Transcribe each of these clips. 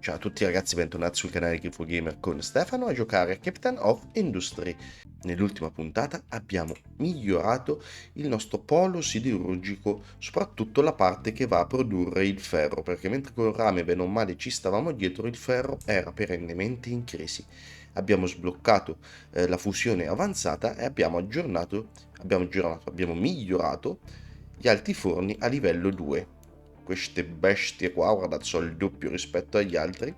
Ciao a tutti ragazzi, bentornati sul canale Grifo Gamer con Stefano a giocare a Captain of Industry. Nell'ultima puntata abbiamo migliorato il nostro polo siderurgico, soprattutto la parte che va a produrre il ferro, perché mentre con il rame bene o male ci stavamo dietro, il ferro era perennemente in crisi. Abbiamo sbloccato la fusione avanzata e abbiamo migliorato gli altiforni a livello 2. Queste bestie qua, guardate, sono il doppio rispetto agli altri,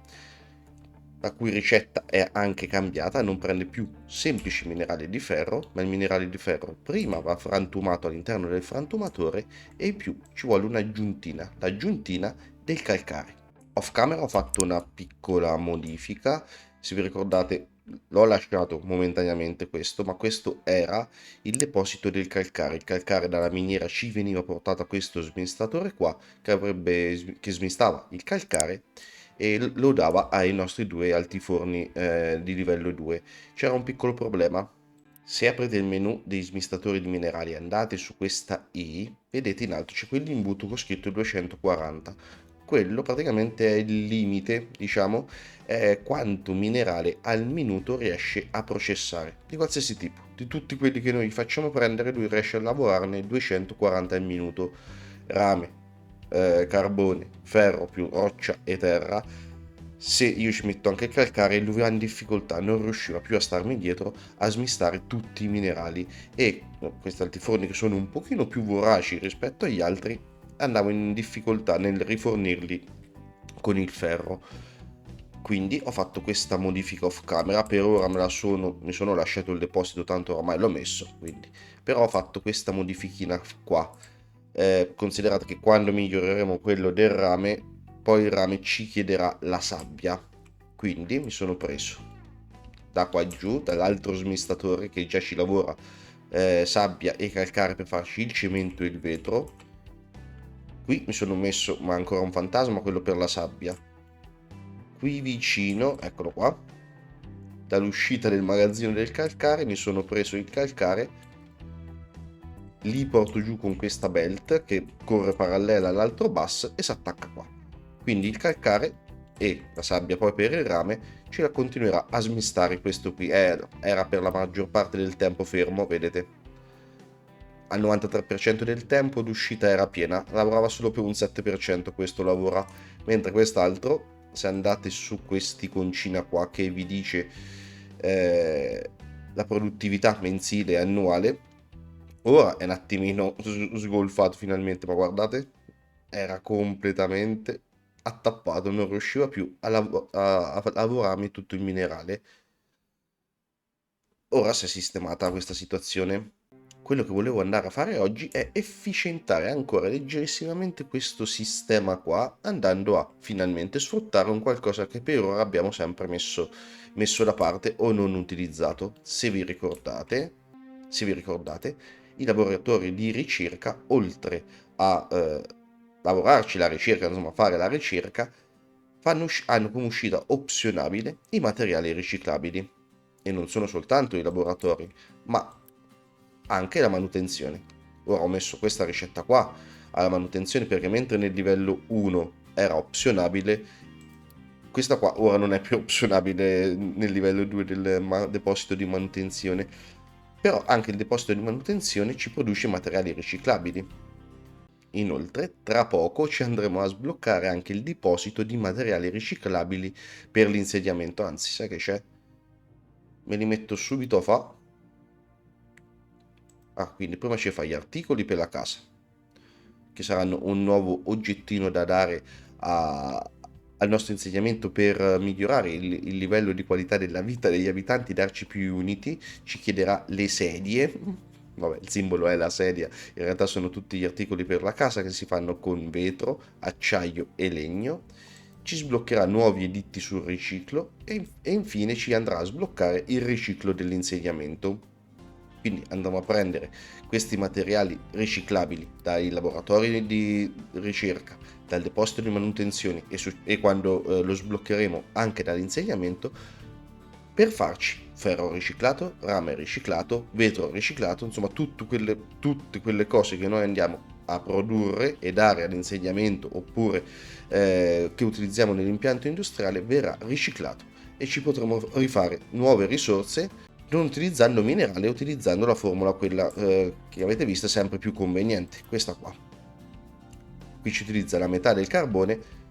la cui ricetta è anche cambiata, non prende più semplici minerali di ferro, ma il minerale di ferro prima va frantumato all'interno del frantumatore e in più ci vuole un'aggiuntina, l'aggiuntina del calcare. Off camera ho fatto una piccola modifica, se vi ricordate l'ho lasciato momentaneamente questo, ma questo era il deposito del calcare. Il calcare dalla miniera ci veniva portato a questo smistatore qua che smistava il calcare e lo dava ai nostri due altiforni di livello 2. C'era un piccolo problema. Se aprite il menu dei smistatori di minerali e andate su questa I, vedete in alto c'è quell'imbuto con scritto 240. Quello praticamente è il limite, diciamo, è quanto minerale al minuto riesce a processare, di qualsiasi tipo. Di tutti quelli che noi facciamo prendere, lui riesce a lavorarne 240 al minuto. Rame, carbone, ferro più roccia e terra. Se io ci metto anche il calcare, lui va in difficoltà, non riusciva più a starmi dietro a smistare tutti i minerali e questi altiforni che sono un pochino più voraci rispetto agli altri andavo in difficoltà nel rifornirli con il ferro. Quindi ho fatto questa modifica off camera, per ora mi sono lasciato il deposito, tanto ormai l'ho messo, quindi. Però ho fatto questa modifichina qua. Considerate che quando miglioreremo quello del rame, poi il rame ci chiederà la sabbia. Quindi mi sono preso da qua giù, dall'altro smistatore che già ci lavora sabbia e calcare per farci il cemento e il vetro. Qui mi sono messo, ma ancora un fantasma, quello per la sabbia. Qui vicino, eccolo qua, dall'uscita del magazzino del calcare mi sono preso il calcare, li porto giù con questa belt che corre parallela all'altro bus e si attacca qua. Quindi il calcare e la sabbia poi per il rame ce la continuerà a smistare questo qui. Era per la maggior parte del tempo fermo, vedete. Al 93% del tempo l'uscita era piena, lavorava solo per un 7% questo lavora, mentre quest'altro, se andate su quest'iconcina qua che vi dice la produttività mensile e annuale, ora è un attimino sgolfato finalmente, ma guardate, era completamente attappato, non riusciva più a lavorarmi tutto il minerale. Ora si è sistemata questa situazione. Quello che volevo andare a fare oggi è efficientare ancora leggerissimamente questo sistema qua, andando a finalmente sfruttare un qualcosa che per ora abbiamo sempre messo da parte o non utilizzato. Se vi ricordate, i laboratori di ricerca, oltre a lavorarci la ricerca, insomma fare la ricerca, hanno come uscita opzionabile i materiali riciclabili. E non sono soltanto i laboratori, ma anche la manutenzione. Ora ho messo questa ricetta qua alla manutenzione perché mentre nel livello 1 era opzionabile, questa qua ora non è più opzionabile nel livello 2 del deposito di manutenzione. Però anche il deposito di manutenzione ci produce materiali riciclabili. Inoltre, tra poco ci andremo a sbloccare anche il deposito di materiali riciclabili per l'insediamento. Anzi, sai che c'è? Me li metto subito a fa. Quindi prima ci fa gli articoli per la casa, che saranno un nuovo oggettino da dare al nostro insegnamento per migliorare il livello di qualità della vita degli abitanti, darci più unity. Ci chiederà le sedie. Vabbè, il simbolo è la sedia, in realtà sono tutti gli articoli per la casa che si fanno con vetro, acciaio e legno. Ci sbloccherà nuovi editti sul riciclo e infine ci andrà a sbloccare il riciclo dell'insegnamento. Quindi andremo a prendere questi materiali riciclabili dai laboratori di ricerca, dal deposito di manutenzione e quando lo sbloccheremo anche dall'insegnamento, per farci ferro riciclato, rame riciclato, vetro riciclato, insomma tutte quelle cose che noi andiamo a produrre e dare all'insegnamento oppure che utilizziamo nell'impianto industriale verrà riciclato e ci potremo rifare nuove risorse non utilizzando minerali, utilizzando la formula quella che avete visto sempre più conveniente, questa qua. Qui ci utilizza la metà del carbone,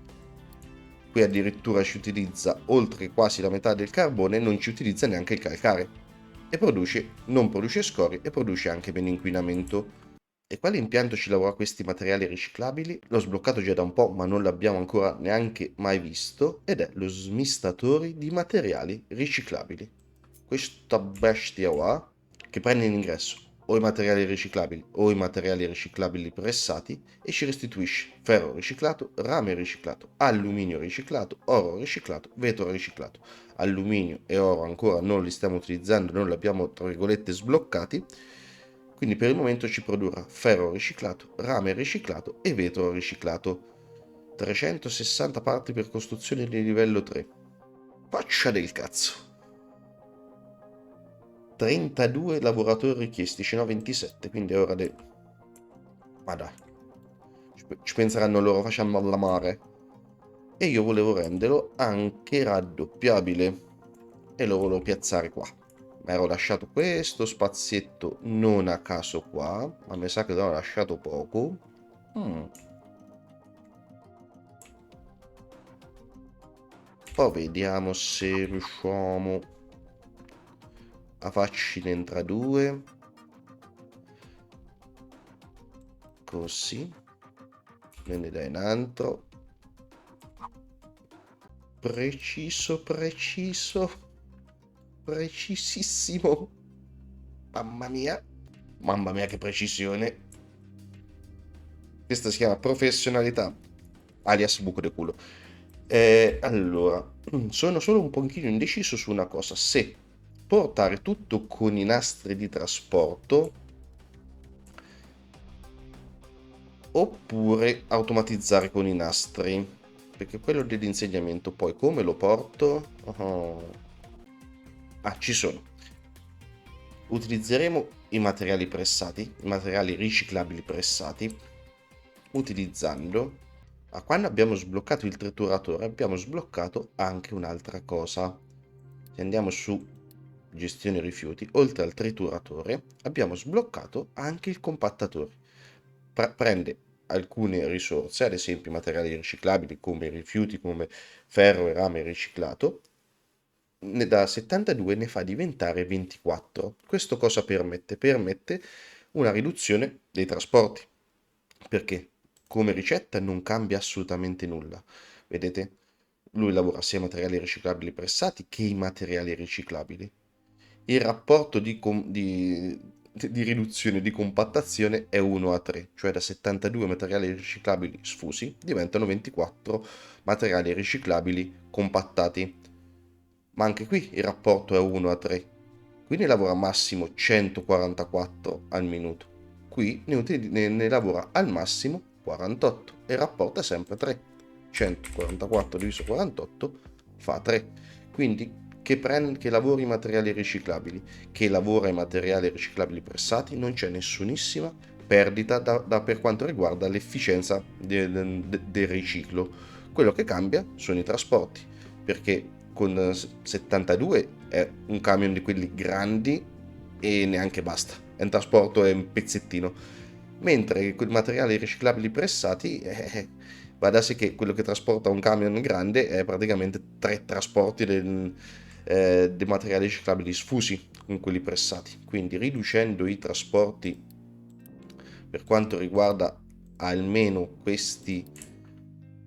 qui addirittura ci utilizza oltre quasi la metà del carbone, non ci utilizza neanche il calcare e non produce scorie e produce anche meno inquinamento. E quale impianto ci lavora questi materiali riciclabili? L'ho sbloccato già da un po', ma non l'abbiamo ancora neanche mai visto, ed è lo smistatore di materiali riciclabili. Questa bestia qua, che prende in ingresso o i materiali riciclabili o i materiali riciclabili pressati e ci restituisce ferro riciclato, rame riciclato, alluminio riciclato, oro riciclato, vetro riciclato. Alluminio e oro ancora non li stiamo utilizzando, non li abbiamo tra virgolette sbloccati, quindi per il momento ci produrrà ferro riciclato, rame riciclato e vetro riciclato. 360 parti per costruzione di livello 3. Faccia del cazzo. 32 lavoratori richiesti, ce n'ho 27, quindi è ora di... Ma dai, ci penseranno loro, facciamo alla mare. E io volevo renderlo anche raddoppiabile e lo volevo piazzare qua. Mi ero lasciato questo spazietto non a caso qua, ma mi sa che l'ho lasciato poco. Poi vediamo se riusciamo a farci entrare due. Così. Me ne dai un altro. Preciso, precisissimo. Mamma mia che precisione. Questa si chiama professionalità, alias buco di culo. Allora, sono solo un pochino indeciso su una cosa, se portare tutto con i nastri di trasporto oppure automatizzare con i nastri, perché quello dell'insegnamento poi come lo porto? Ci sono. Utilizzeremo i materiali pressati, i materiali riciclabili pressati, utilizzando, quando abbiamo sbloccato il trituratore abbiamo sbloccato anche un'altra cosa. Se andiamo su gestione rifiuti, oltre al trituratore abbiamo sbloccato anche il compattatore. Prende alcune risorse, ad esempio materiali riciclabili come rifiuti, come ferro e rame riciclato, da 72 ne fa diventare 24. Questo cosa permette? Permette una riduzione dei trasporti, perché come ricetta non cambia assolutamente nulla. Vedete? Lui lavora sia i materiali riciclabili pressati che i materiali riciclabili. Il rapporto di riduzione di compattazione è 1 a 3, cioè da 72 materiali riciclabili sfusi diventano 24 materiali riciclabili compattati. Ma anche qui il rapporto è 1 a 3, quindi lavora massimo 144 al minuto. Qui ne lavora al massimo 48 e il rapporto è sempre 3. 144 diviso 48 fa 3. Quindi che lavori i materiali riciclabili, che lavora i materiali riciclabili pressati, non c'è nessunissima perdita per quanto riguarda l'efficienza del riciclo. Quello che cambia sono i trasporti, perché con 72 è un camion di quelli grandi e neanche basta, è un trasporto, è un pezzettino, mentre con i materiali riciclabili pressati va da sé che quello che trasporta un camion grande è praticamente 3 trasporti dei materiali riciclabili sfusi con quelli pressati, quindi riducendo i trasporti per quanto riguarda almeno questi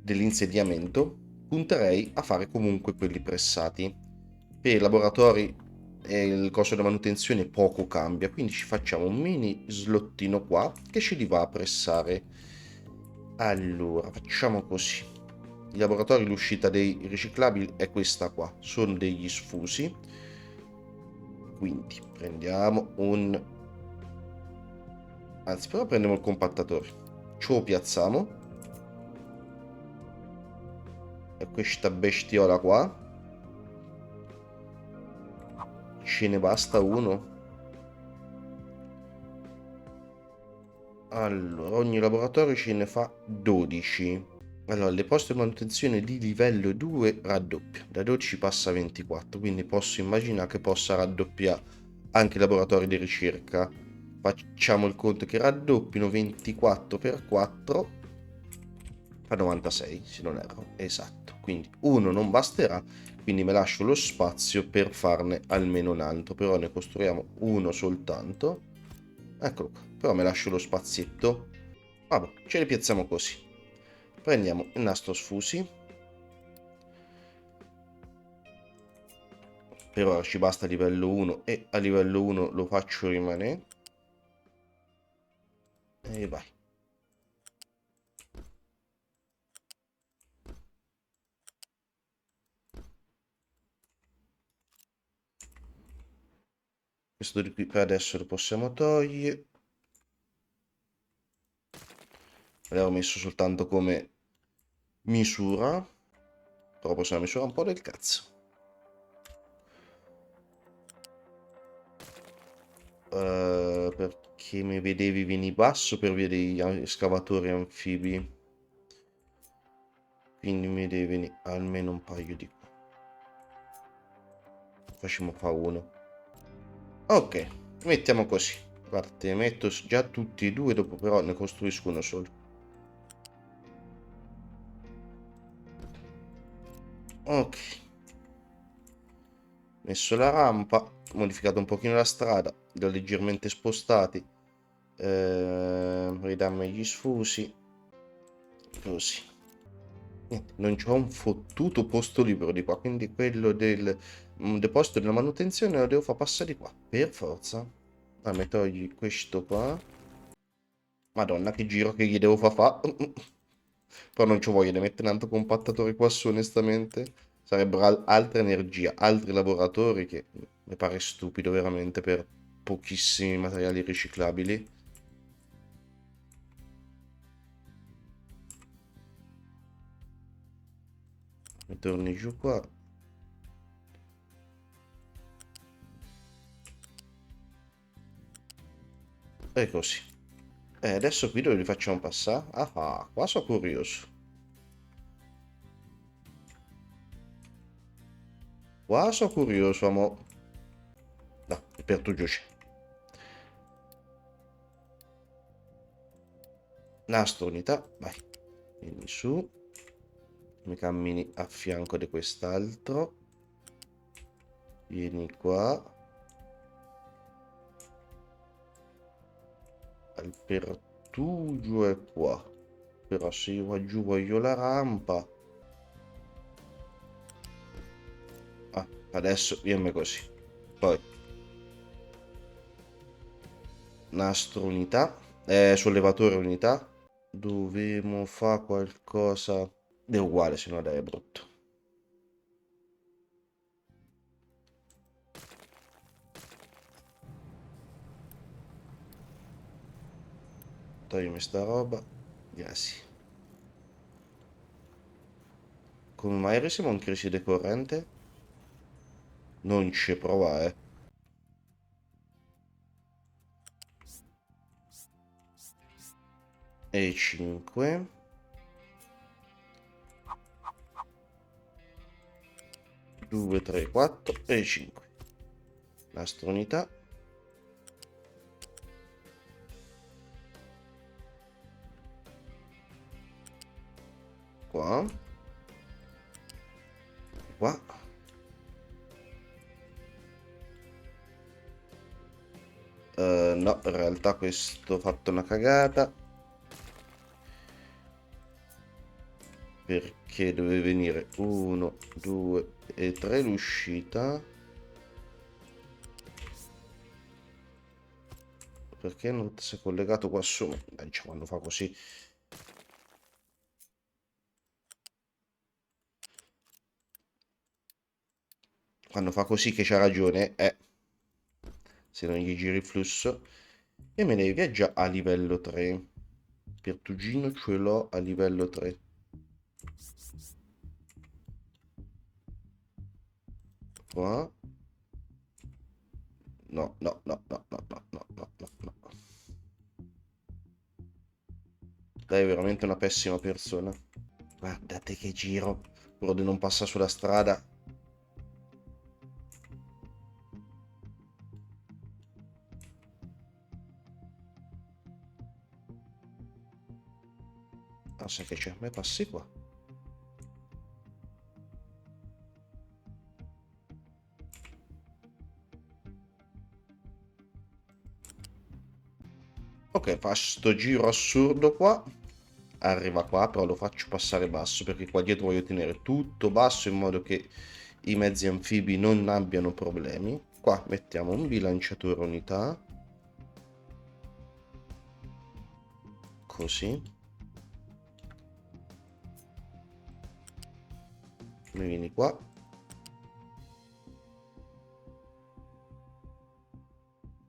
dell'insediamento, punterei a fare comunque quelli pressati. Per i laboratori il costo della manutenzione poco cambia, quindi ci facciamo un mini slottino qua che ci li va a pressare. Allora, facciamo così. I laboratori, l'uscita dei riciclabili è questa qua, sono degli sfusi. Quindi prendiamo anzi, però prendiamo il compattatore. Ce lo piazziamo. E questa bestiola qua ce ne basta uno. Allora, ogni laboratorio ce ne fa 12. Allora, le poste di manutenzione di livello 2 raddoppia, da 12 passa a 24, quindi posso immaginare che possa raddoppiare anche i laboratori di ricerca. Facciamo il conto che raddoppino 24 per 4 fa 96, se non erro, esatto. Quindi uno non basterà, quindi mi lascio lo spazio per farne almeno un altro, però ne costruiamo uno soltanto. Eccolo qua, però mi lascio lo spazietto. Vabbè, ce li piazziamo così. Prendiamo il nastro sfusi. Per ora ci basta a livello 1 e a livello 1 lo faccio rimanere. E vai. Questo di qui per adesso lo possiamo togliere. L'avevo messo soltanto come misura. Però possiamo misurare un po' del cazzo. Perché mi vedevi vieni basso per via degli scavatori anfibi. Quindi mi devi venire almeno un paio di qua. Facciamo fa uno. Ok, mettiamo così. Guarda, te ne metto già tutti e due, dopo però ne costruisco uno solo. Ok. Messo la rampa, modificato un pochino la strada, li ho leggermente spostati. Ridammi gli sfusi. Così. Niente, non c'ho un fottuto posto libero di qua, quindi quello del deposito della manutenzione lo devo far passare di qua, per forza. Ah, mi togli questo qua. Madonna, che giro che gli devo far fa'. Però non ci voglio ne mettere un altro compattatore qua su, onestamente. Sarebbero altre energie, altri lavoratori che mi pare stupido veramente per pochissimi materiali riciclabili. Mi torni giù qua. E così. E adesso qui dove li facciamo passare? Ah, qua sono curioso. Qua sono curioso, amo. No, per tu giù c'è. Nastro unità, vai. Vieni su. Mi cammini a fianco di quest'altro. Vieni qua. Il pertugio è qua. Però se io qua giù voglio la rampa. Ah, adesso vieni così. Poi nastro unità. Sollevatore unità. Dovremmo fare qualcosa. È uguale, se no dai è brutto. Toglimi sta roba. Grazie. Come mai siamo in crisi di corrente? Non ci prova, E 5. 2, 3, 4 e 5. Nastro unità. Qua. Qua. No, in realtà questo ho fatto una cagata. Perché deve venire 1, 2 e 3 l'uscita. Perché non si è collegato qua su? Quando fa così. Quando fa così che c'ha ragione, se non gli giri il flusso. E me ne viaggia a livello 3. Pertugino ce l'ho a livello 3. Qua. no, no, no, no, no, no, no, no, no, no. Dai, è veramente una pessima persona. Guardate che giro. Rode non passa sulla strada. Ah, sai che c'è? Ma passi qua. Ok, fa sto giro assurdo qua. Arriva qua, però lo faccio passare basso perché qua dietro voglio tenere tutto basso in modo che i mezzi anfibi non abbiano problemi. Qua mettiamo un bilanciatore unità. Così. Mi vieni qua.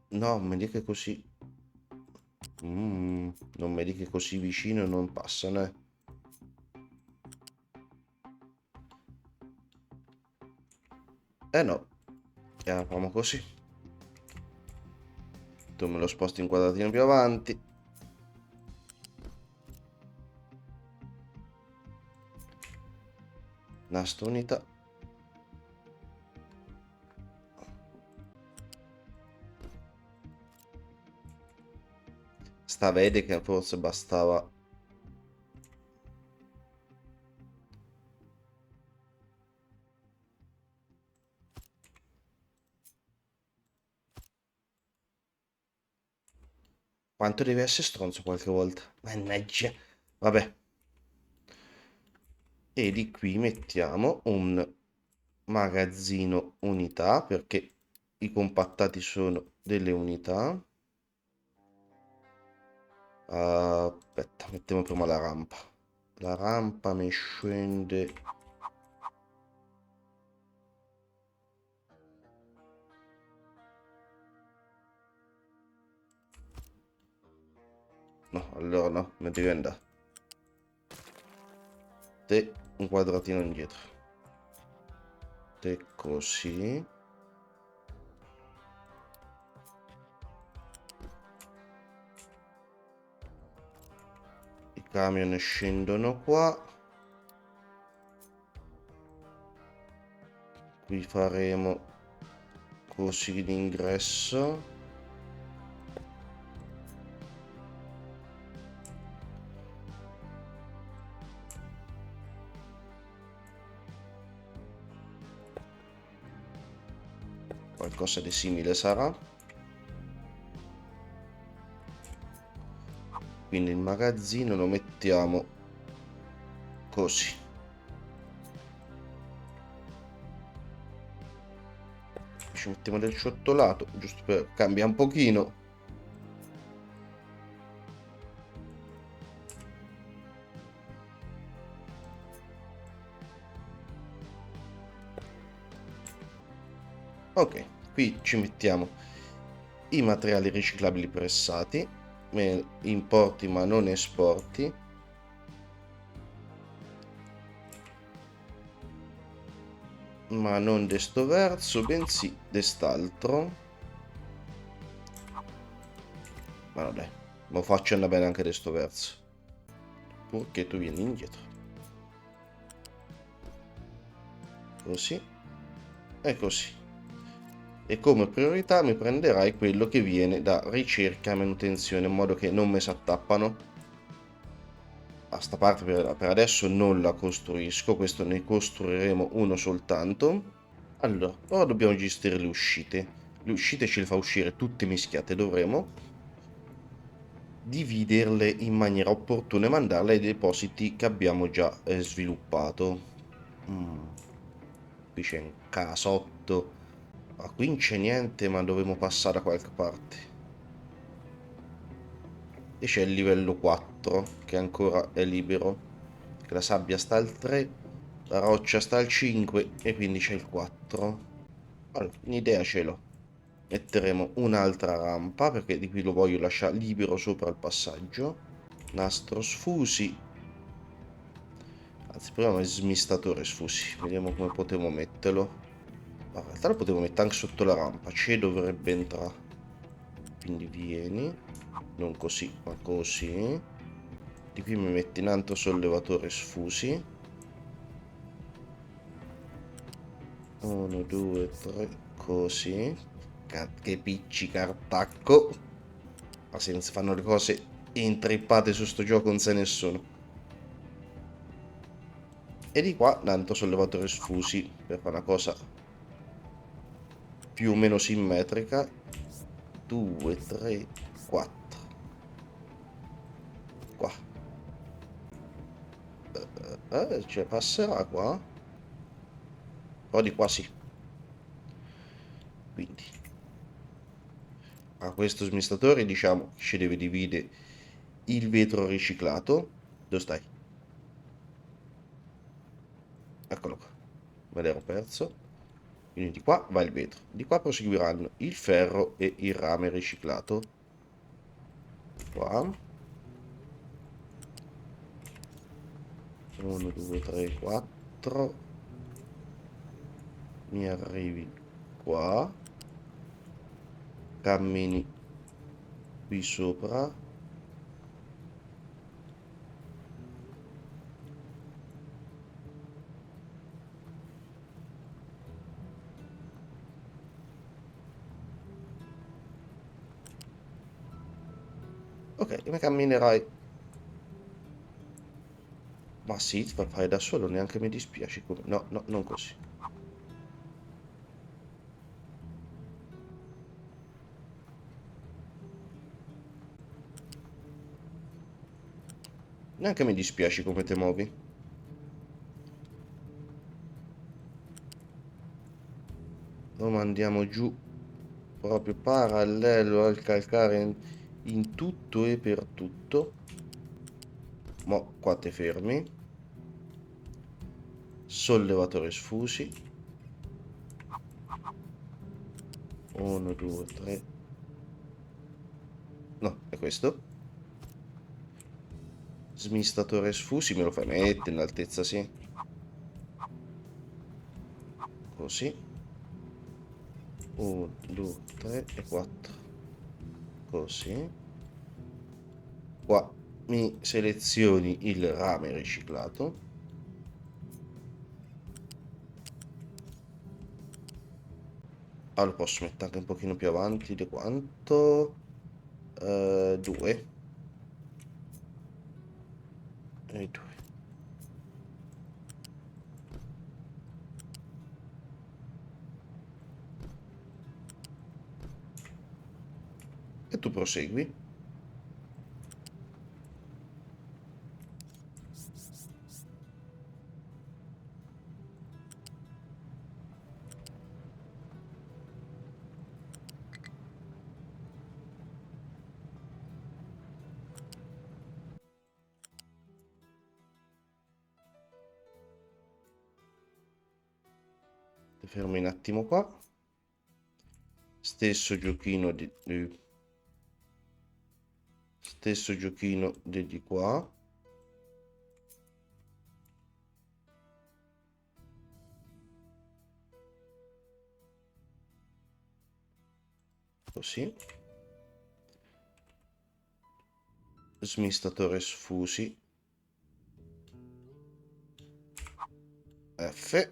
No, mi dica che così. Non mi dica che così vicino non passano, eh. Eh no. Chiamiamo così. Tu me lo sposti un quadratino più avanti. Nastro unità. Sta vede che forse bastava. Quanto deve essere stronzo qualche volta. Mannaggia. Vabbè. E di qui mettiamo un magazzino unità perché i compattati sono delle unità. Aspetta, mettiamo prima la rampa. La rampa mi scende. No, allora no, mi devi andare. Te un quadratino indietro. Te così. I camion scendono qua. Qui faremo così l'ingresso. Qualcosa di simile sarà. Quindi il magazzino lo mettiamo così. Ci mettiamo del ciottolato, giusto per cambiare un pochino. Ok, qui ci mettiamo i materiali riciclabili pressati, importi ma non esporti. Ma non desto verso, bensì dest'altro. Ma no dai, lo faccio andare bene anche desto verso. Purché tu vieni indietro. Così. E così. E come priorità mi prenderai quello che viene da ricerca e manutenzione, in modo che non mi si attappano. A sta parte per adesso non la costruisco, questo ne costruiremo uno soltanto. Allora, ora dobbiamo gestire le uscite. Le uscite ce le fa uscire tutte mischiate, dovremo dividerle in maniera opportuna e mandarle ai depositi che abbiamo già sviluppato. Qui c'è un casotto. Ah, qui non c'è niente, ma dovremo passare da qualche parte. E c'è il livello 4 che ancora è libero. Che la sabbia sta al 3, la roccia sta al 5 e quindi c'è il 4. Allora, un'idea ce l'ho. Metteremo un'altra rampa perché di qui lo voglio lasciare libero sopra il passaggio. Nastro sfusi. Anzi, proviamo il smistatore sfusi. Vediamo come potevo metterlo. in realtà lo potevo mettere anche sotto la rampa, ci dovrebbe entrare. Quindi vieni, non così, ma così. Di qui mi metti un altro sollevatore sfusi. 1, 2, 3, così. Che piccica attacco. Ma senza fanno le cose intrippate su sto gioco non sa nessuno. E di qua un altro sollevatore sfusi per fare una cosa più o meno simmetrica. 2, 3, 4. Qua. Cioè passerà qua. Però di qua sì. Quindi a questo smistatore diciamo ci deve dividere il vetro riciclato. Dove stai? Eccolo qua. Me l'ero perso. Quindi di qua va il vetro. Di qua proseguiranno il ferro e il rame riciclato. Qua. 1, 2, 3, 4. Mi arrivi qua. Cammini qui sopra. Ok, come camminerai? Ma sì, ti fai da solo, neanche mi dispiaci. No, no, non così. Neanche mi dispiaci come te muovi. Lo mandiamo giù proprio parallelo al calcare in tutto e per tutto. Mo' qua te fermi. Sollevatore sfusi. 1, 2, 3. No, è questo. Smistatore sfusi, me lo fai mettere in altezza, sì. Così. 1, 2, 3 e 4. Così. Qua mi selezioni il rame riciclato. Lo posso mettere anche un pochino più avanti di quanto? 2. E 2. E tu prosegui. Ti fermi un attimo qua. Stesso giochino stesso giochino di qua. Così. Smistatore sfusi. F.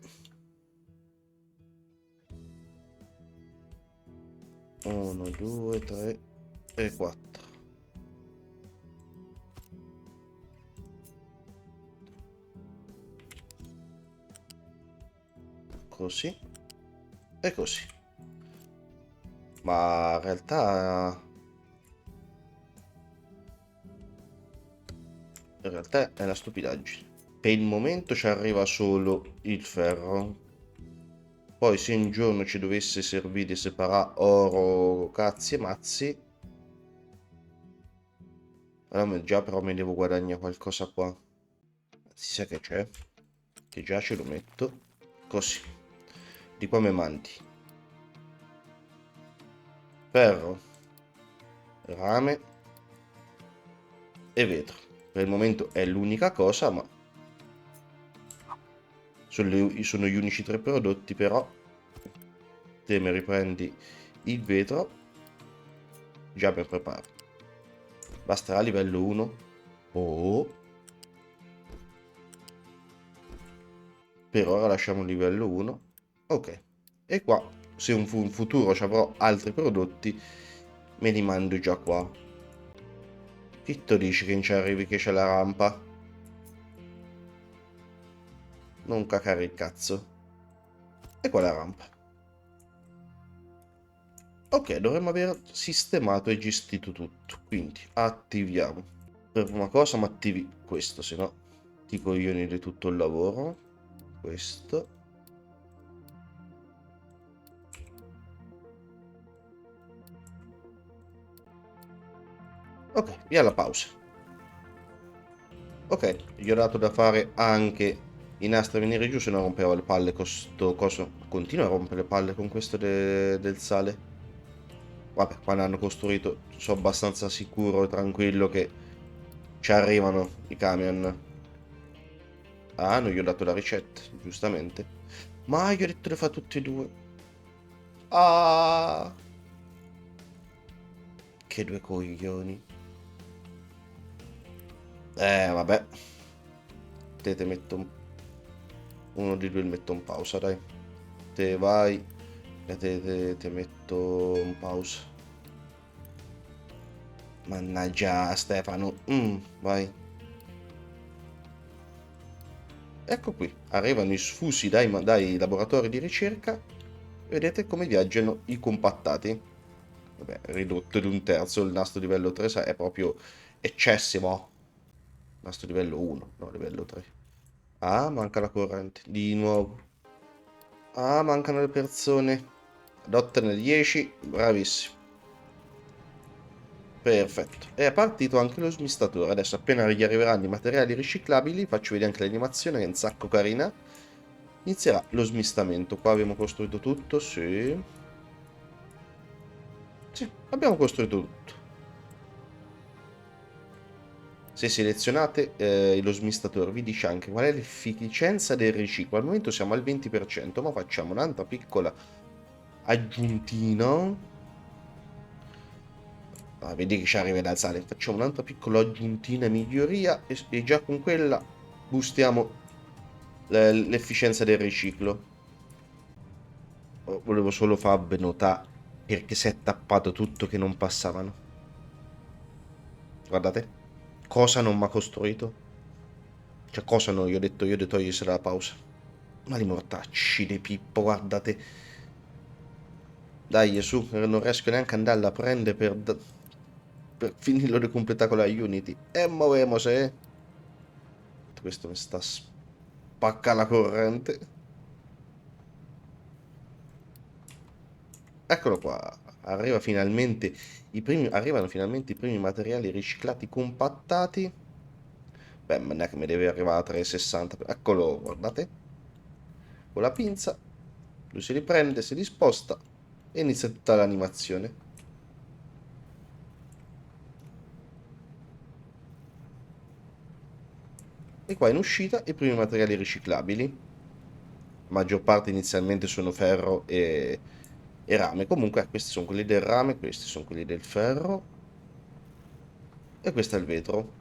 1, 2, 3 e 4. Così e così. Ma in realtà è una stupidaggine. Per il momento ci arriva solo il ferro. Poi se un giorno ci dovesse servire separare oro, cazzi e mazzi, allora già però mi devo guadagnare qualcosa qua. Si sa che c'è, che già ce lo metto. Così. Di qua mi mandi ferro, rame e vetro. Per il momento è l'unica cosa, ma sono gli unici tre prodotti, però te mi riprendi il vetro. Già ben preparato. Basterà livello 1. Oh. Per ora lasciamo il livello 1. Ok. E qua, se in futuro ci avrò altri prodotti, me li mando già qua. Chi ti dici che non ci arrivi che c'è la rampa? Non cacare il cazzo. E qua la rampa. Ok, dovremmo aver sistemato e gestito tutto. Quindi attiviamo. Per prima cosa mi attivi questo, se no ti coglioni di tutto il lavoro. Questo. Ok, via la pausa. Ok, gli ho dato da fare anche i nastri a venire giù, se no rompeva le palle con sto coso. Continua a rompere le palle con questo del sale. Vabbè, quando hanno costruito sono abbastanza sicuro e tranquillo che ci arrivano i camion. Ah, non gli ho dato la ricetta, giustamente. Ma gli ho detto di fare tutti e due. Ah, che due coglioni. Vabbè. Te metto uno di due, li metto in pausa, dai. Te vai e te metto in pausa. Mannaggia Stefano. Vai. Ecco qui, arrivano i sfusi dai laboratori di ricerca. Vedete come viaggiano i compattati. Vabbè, ridotto di un terzo, il nastro livello 3 è proprio eccessivo. Nastro livello 1, no, livello 3. Ah, manca la corrente, di nuovo. Ah, mancano le persone. Adottane 10, bravissimo. Perfetto. È partito anche lo smistatore. Adesso appena gli arriveranno i materiali riciclabili, faccio vedere anche l'animazione che è un sacco carina. Inizierà lo smistamento. Qua abbiamo costruito tutto, sì. Sì, abbiamo costruito tutto. Se selezionate lo smistatore vi dice anche qual è l'efficienza del riciclo. Al momento siamo al 20%, ma facciamo un'altra piccola aggiuntina. Ah, vedi che ci arriva da alzare. Facciamo un'altra piccola aggiuntina miglioria e già con quella boostiamo l'efficienza del riciclo. Volevo solo farvi notare perché si è tappato tutto che non passavano. Guardate, cosa non mi ha costruito? Cioè, cosa non gli ho detto io di togliersi la pausa? Ma li mortacci di Pippo, guardate. Dai, su, non riesco neanche ad andarla a prendere per finirlo di completare con la Unity. E movemos, eh. Questo mi sta spacca la corrente. Eccolo qua. Arrivano finalmente i primi materiali riciclati compattati. Beh, non è che mi deve arrivare a 360. Eccolo, guardate. Con la pinza. Lui si riprende, si disposta e inizia tutta l'animazione. E qua in uscita i primi materiali riciclabili. La maggior parte inizialmente sono ferro e rame. Comunque, questi sono quelli del rame, questi sono quelli del ferro e questo è il vetro.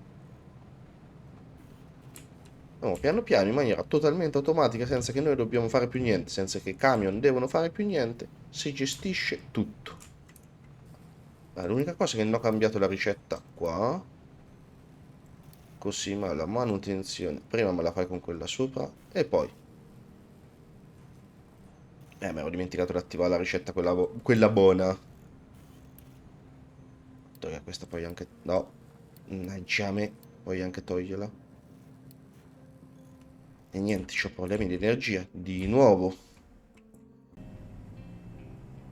No, piano piano, in maniera totalmente automatica, senza che noi dobbiamo fare più niente, senza che i camion devono fare più niente, si gestisce tutto. L'unica cosa è che non ho cambiato la ricetta qua. Così, ma la manutenzione prima me la fai con quella sopra e poi mi ero dimenticato di attivare la ricetta quella buona. Togli questa poi anche no, mannaggia me, puoi anche toglierla. E niente, c'ho problemi di energia di nuovo.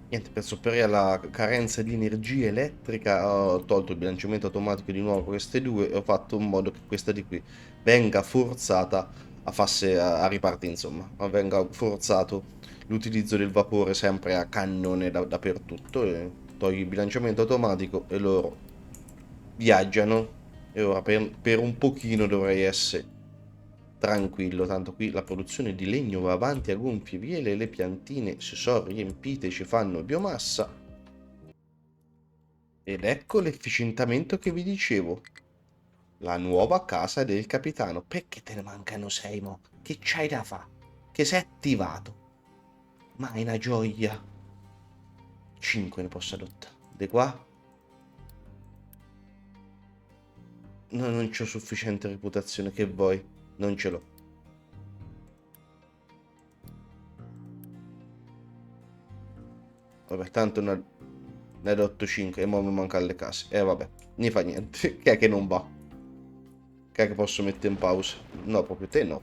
Niente, per sopperire alla carenza di energia elettrica ho tolto il bilanciamento automatico di nuovo queste due e ho fatto in modo che questa di qui venga forzata a ripartire, insomma, ma venga forzato l'utilizzo del vapore sempre a cannone dappertutto e togli il bilanciamento automatico e loro viaggiano e ora per un pochino dovrei essere tranquillo, tanto qui la produzione di legno va avanti a gonfie vele, le piantine si sono riempite, ci fanno biomassa. Ed ecco l'efficientamento che vi dicevo. La nuova casa del capitano. Perché te ne mancano 6 mo? Che c'hai da fa? Che sei attivato? Ma è una gioia. 5 ne posso adottare. De qua? No, non c'ho sufficiente reputazione, che vuoi? Non ce l'ho. Vabbè, tanto ne adotto 5 e mo mi mancano le case. E vabbè, ne fa niente. Che è che non va? Che è che posso mettere in pausa? No, proprio te no.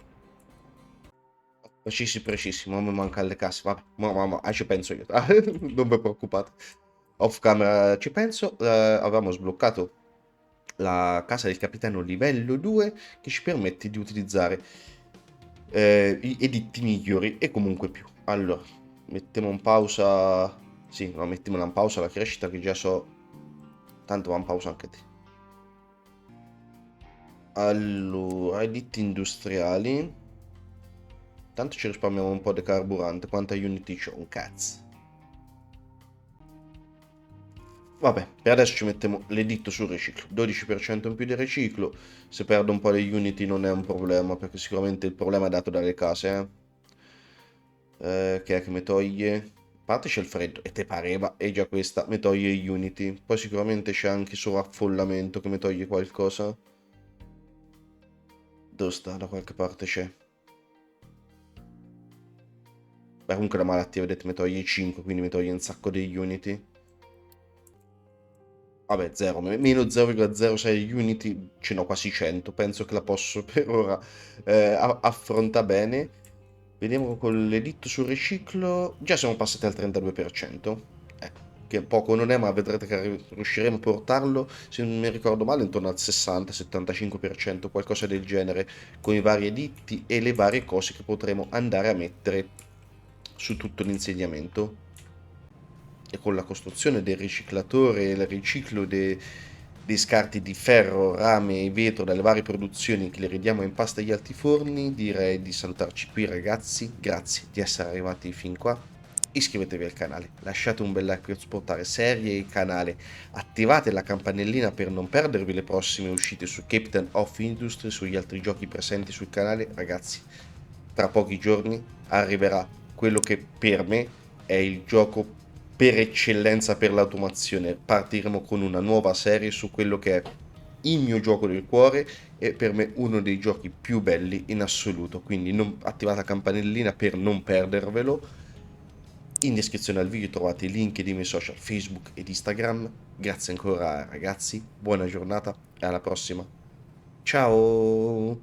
Precisi, precisi, ma mi mancano le case. Vabbè, ci penso io. Non vi preoccupate. Off camera ci penso. Avevamo sbloccato la casa del capitano livello 2 che ci permette di utilizzare i editti migliori e comunque più. Allora, mettiamo in pausa. Sì, no, mettiamola in pausa la crescita che già so. Tanto va in pausa anche te. Allora, editti industriali. Tanto ci risparmiamo un po' di carburante. Quanta Unity c'ho? Un cazzo. Vabbè, per adesso ci mettiamo l'editto sul riciclo. 12% in più di riciclo. Se perdo un po' di Unity non è un problema, perché sicuramente il problema è dato dalle case, che è che mi toglie. A parte c'è il freddo, e te pareva, e già questa mi toglie Unity. Poi sicuramente c'è anche il sovraffollamento che mi toglie qualcosa. Dove sta? Da qualche parte c'è. Beh, comunque la malattia, vedete, mi toglie 5, quindi mi toglie un sacco di Unity. Vabbè, 0, meno 0,06 Unity, ce n'ho quasi 100, penso che la posso per ora affronta bene. Vediamo con l'editto sul riciclo, già siamo passati al 32%, che poco non è, ma vedrete che riusciremo a portarlo, se non mi ricordo male, intorno al 60-75%, qualcosa del genere, con i vari editti e le varie cose che potremo andare a mettere su tutto l'insediamento. E con la costruzione del riciclatore e il riciclo dei scarti di ferro, rame e vetro dalle varie produzioni che le ridiamo in pasta agli altiforni, direi di salutarci qui ragazzi, grazie di essere arrivati fin qua, iscrivetevi al canale, lasciate un bel like per supportare serie e il canale, attivate la campanellina per non perdervi le prossime uscite su Captain of Industry e sugli altri giochi presenti sul canale, ragazzi, tra pochi giorni arriverà quello che per me è il gioco per eccellenza per l'automazione. Partiremo con una nuova serie su quello che è il mio gioco del cuore e per me uno dei giochi più belli in assoluto. Quindi attivate la campanellina per non perdervelo. In descrizione al video trovate i link dei miei social Facebook ed Instagram. Grazie ancora ragazzi, buona giornata e alla prossima. Ciao!